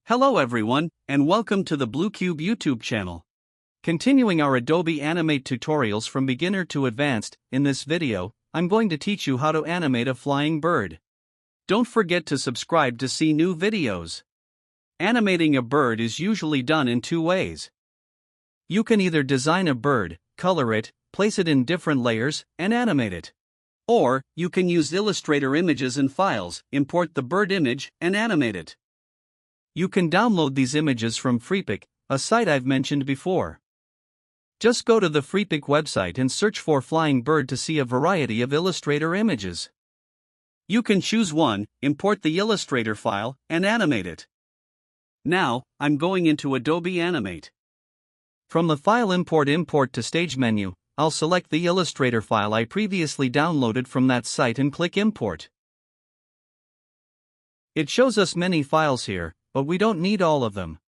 Hello everyone, and welcome to the Blue Cube YouTube channel. Continuing our Adobe Animate tutorials from beginner to advanced, in this video, I'm going to teach you how to animate a flying bird. Don't forget to subscribe to see new videos. Animating a bird is usually done in two ways. You can either design a bird, color it, place it in different layers, and animate it. Or, you can use Illustrator images and files, import the bird image, and animate it. You can download these images from Freepik, a site I've mentioned before. Just go to the Freepik website and search for flying bird to see a variety of Illustrator images. You can choose one, import the Illustrator file, and animate it. Now, I'm going into Adobe Animate. From the File Import to Stage menu, I'll select the Illustrator file I previously downloaded from that site and click Import. It shows us many files here, but we don't need all of them.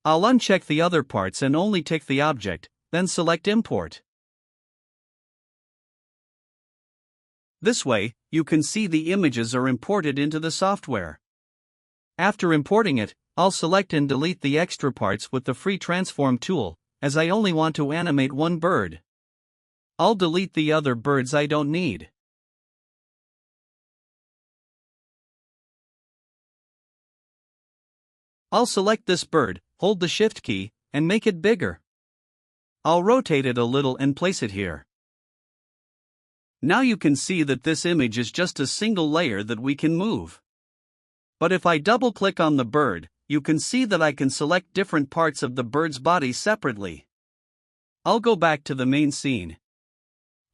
I'll uncheck the other parts and only tick the object, then select Import. This way, you can see the images are imported into the software. After importing it, I'll select and delete the extra parts with the free transform tool, as I only want to animate one bird. I'll delete the other birds I don't need. I'll select this bird, hold the Shift key, and make it bigger. I'll rotate it a little and place it here. Now you can see that this image is just a single layer that we can move. But if I double-click on the bird, you can see that I can select different parts of the bird's body separately. I'll go back to the main scene.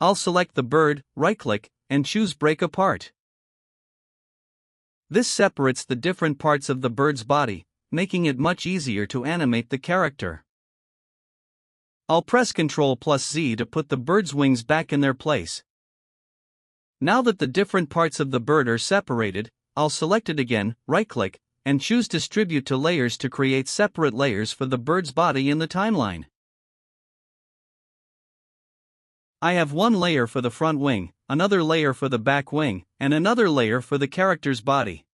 I'll select the bird, right-click, and choose Break Apart. This separates the different parts of the bird's body, making it much easier to animate the character. I'll press Ctrl+Z to put the bird's wings back in their place. Now that the different parts of the bird are separated, I'll select it again, right-click, and choose Distribute to Layers to create separate layers for the bird's body in the timeline. I have one layer for the front wing, another layer for the back wing, and another layer for the character's body.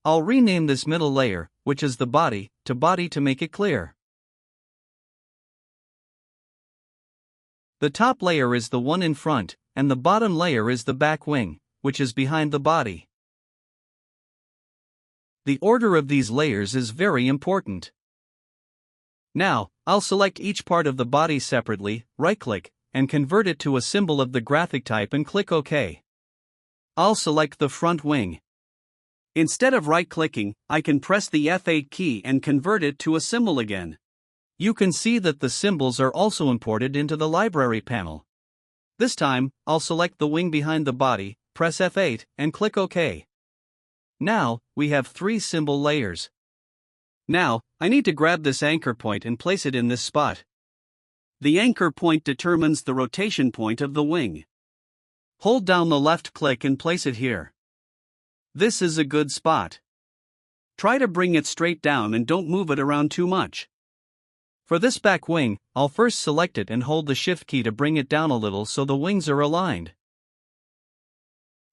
I'll rename this middle layer, which is the body to make it clear. The top layer is the one in front, and the bottom layer is the back wing, which is behind the body. The order of these layers is very important. Now, I'll select each part of the body separately, right-click, and convert it to a symbol of the graphic type and click OK. I'll select the front wing. Instead of right-clicking, I can press the F8 key and convert it to a symbol again. You can see that the symbols are also imported into the library panel. This time, I'll select the wing behind the body, press F8, and click OK. Now, we have three symbol layers. Now, I need to grab this anchor point and place it in this spot. The anchor point determines the rotation point of the wing. Hold down the left click and place it here. This is a good spot. Try to bring it straight down and don't move it around too much. For this back wing, I'll first select it and hold the Shift key to bring it down a little so the wings are aligned.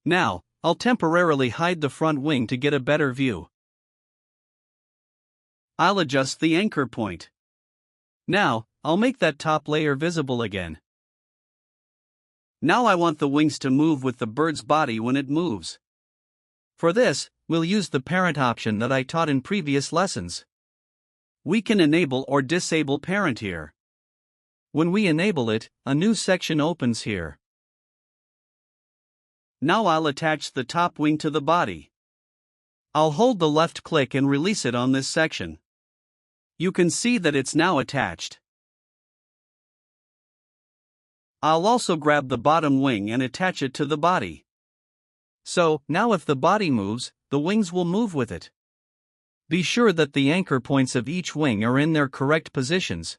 Now, I'll temporarily hide the front wing to get a better view. I'll adjust the anchor point. Now, I'll make that top layer visible again. Now I want the wings to move with the bird's body when it moves. For this, we'll use the parent option that I taught in previous lessons. We can enable or disable parent here. When we enable it, a new section opens here. Now I'll attach the top wing to the body. I'll hold the left click and release it on this section. You can see that it's now attached. I'll also grab the bottom wing and attach it to the body. So, now if the body moves, the wings will move with it. Be sure that the anchor points of each wing are in their correct positions.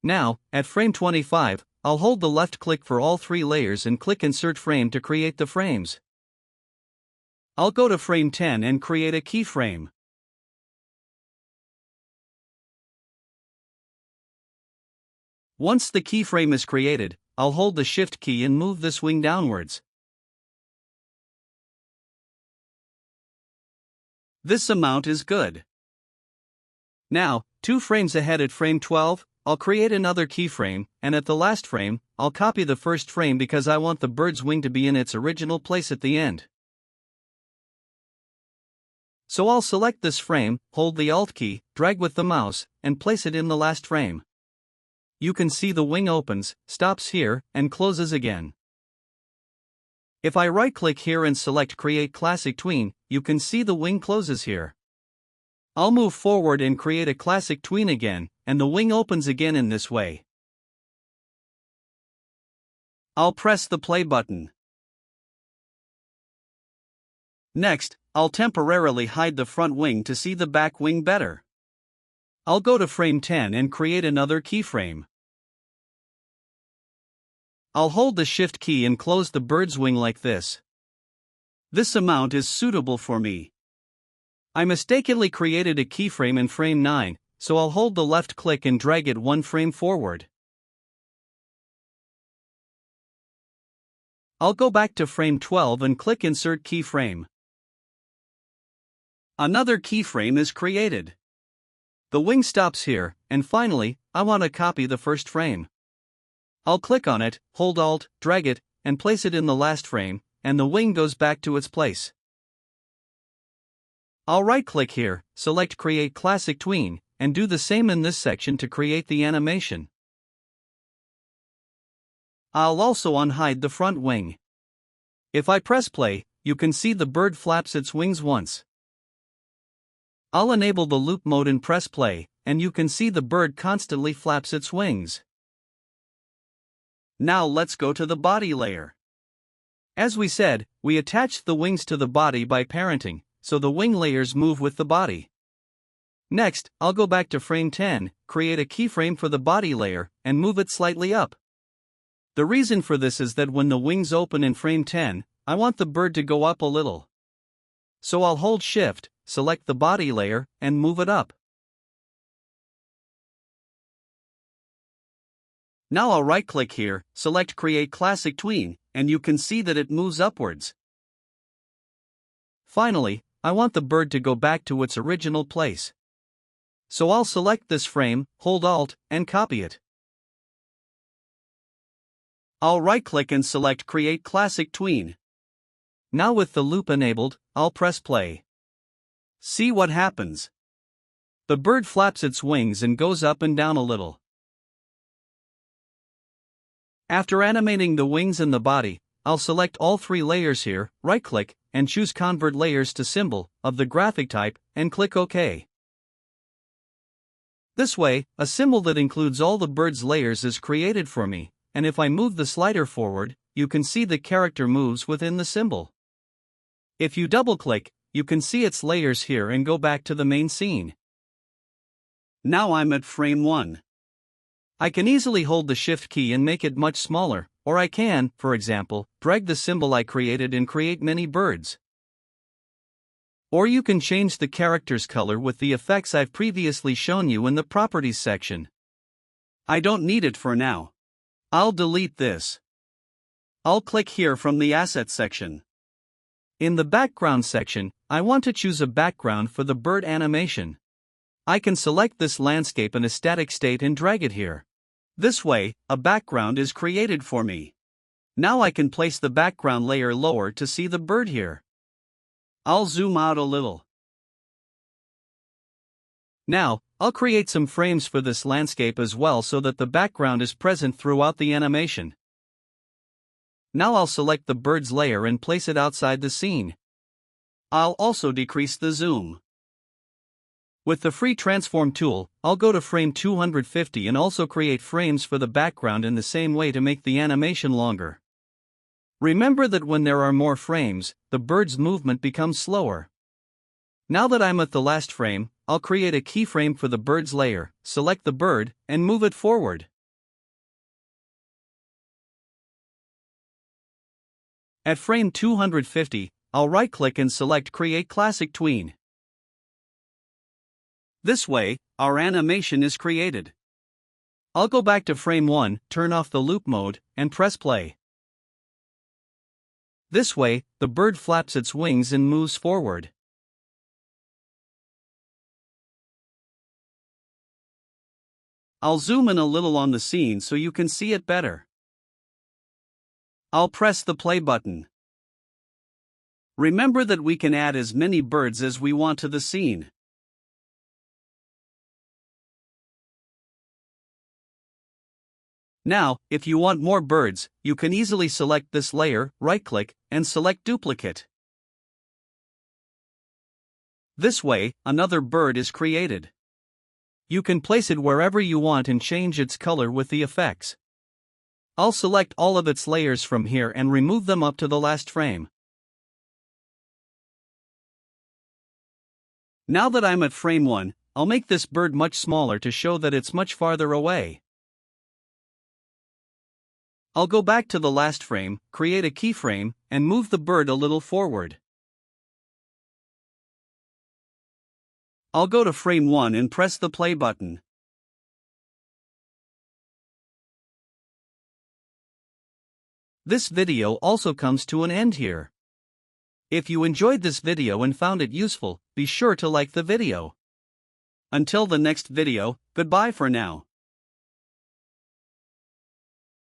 Now, at frame 25, I'll hold the left click for all three layers and click Insert Frame to create the frames. I'll go to frame 10 and create a keyframe. Once the keyframe is created, I'll hold the Shift key and move this wing downwards. This amount is good. Now, 2 frames ahead at frame 12, I'll create another keyframe, and at the last frame, I'll copy the first frame because I want the bird's wing to be in its original place at the end. So I'll select this frame, hold the Alt key, drag with the mouse, and place it in the last frame. You can see the wing opens, stops here, and closes again. If I right-click here and select Create Classic Tween, you can see the wing closes here. I'll move forward and create a Classic Tween again, and the wing opens again in this way. I'll press the play button. Next, I'll temporarily hide the front wing to see the back wing better. I'll go to frame 10 and create another keyframe. I'll hold the Shift key and close the bird's wing like this. This amount is suitable for me. I mistakenly created a keyframe in frame 9, so I'll hold the left click and drag it 1 frame forward. I'll go back to frame 12 and click Insert Keyframe. Another keyframe is created. The wing stops here, and finally, I want to copy the first frame. I'll click on it, hold Alt, drag it, and place it in the last frame, and the wing goes back to its place. I'll right-click here, select Create Classic Tween, and do the same in this section to create the animation. I'll also unhide the front wing. If I press play, you can see the bird flaps its wings once. I'll enable the loop mode and press play, and you can see the bird constantly flaps its wings. Now let's go to the body layer. As we said, we attached the wings to the body by parenting, so the wing layers move with the body. Next, I'll go back to frame 10, create a keyframe for the body layer, and move it slightly up. The reason for this is that when the wings open in frame 10, I want the bird to go up a little. So I'll hold Shift, select the body layer, and move it up. Now I'll right-click here, select Create Classic Tween, and you can see that it moves upwards. Finally, I want the bird to go back to its original place. So I'll select this frame, hold Alt, and copy it. I'll right-click and select Create Classic Tween. Now with the loop enabled, I'll press play. See what happens. The bird flaps its wings and goes up and down a little. After animating the wings and the body, I'll select all 3 layers here, right-click, and choose Convert Layers to Symbol, of the graphic type, and click OK. This way, a symbol that includes all the bird's layers is created for me, and if I move the slider forward, you can see the character moves within the symbol. If you double-click, you can see its layers here and go back to the main scene. Now I'm at frame 1. I can easily hold the Shift key and make it much smaller, or I can, for example, drag the symbol I created and create many birds. Or you can change the character's color with the effects I've previously shown you in the Properties section. I don't need it for now. I'll delete this. I'll click here from the Assets section. In the Background section, I want to choose a background for the bird animation. I can select this landscape in a static state and drag it here. This way, a background is created for me. Now I can place the background layer lower to see the bird here. I'll zoom out a little. Now, I'll create some frames for this landscape as well so that the background is present throughout the animation. Now I'll select the bird's layer and place it outside the scene. I'll also decrease the zoom. With the free transform tool, I'll go to frame 250 and also create frames for the background in the same way to make the animation longer. Remember that when there are more frames, the bird's movement becomes slower. Now that I'm at the last frame, I'll create a keyframe for the bird's layer, select the bird, and move it forward. At frame 250, I'll right-click and select Create Classic Tween. This way, our animation is created. I'll go back to frame 1, turn off the loop mode, and press play. This way, the bird flaps its wings and moves forward. I'll zoom in a little on the scene so you can see it better. I'll press the play button. Remember that we can add as many birds as we want to the scene. Now, if you want more birds, you can easily select this layer, right-click, and select Duplicate. This way, another bird is created. You can place it wherever you want and change its color with the effects. I'll select all of its layers from here and remove them up to the last frame. Now that I'm at frame 1, I'll make this bird much smaller to show that it's much farther away. I'll go back to the last frame, create a keyframe, and move the bird a little forward. I'll go to frame 1 and press the play button. This video also comes to an end here. If you enjoyed this video and found it useful, be sure to like the video. Until the next video, goodbye for now.